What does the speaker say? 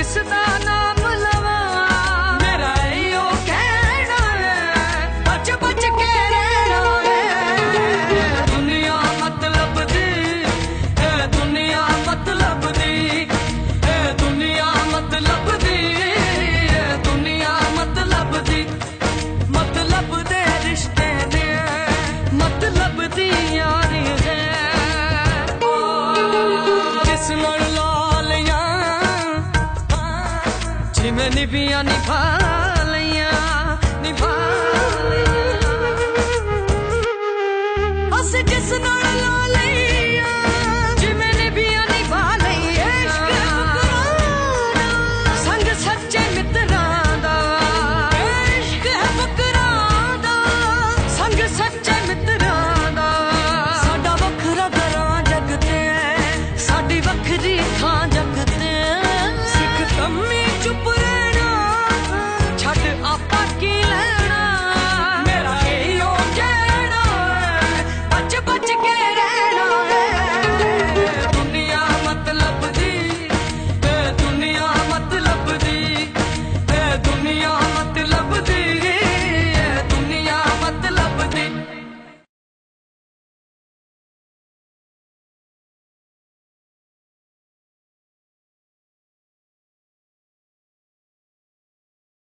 किसदा नाम लवा मेरा यो कहना है बच बच के रहना है। दुनिया मतलब दी दुनिया मतलब दी दुनिया मतलब दी दुनिया मतलब दी मतलब दे रिश्ते ने मतलब दी यारी है। किस नाल लालियां जिवें निभियां निभा लियां निभा लियां अस जिस नाल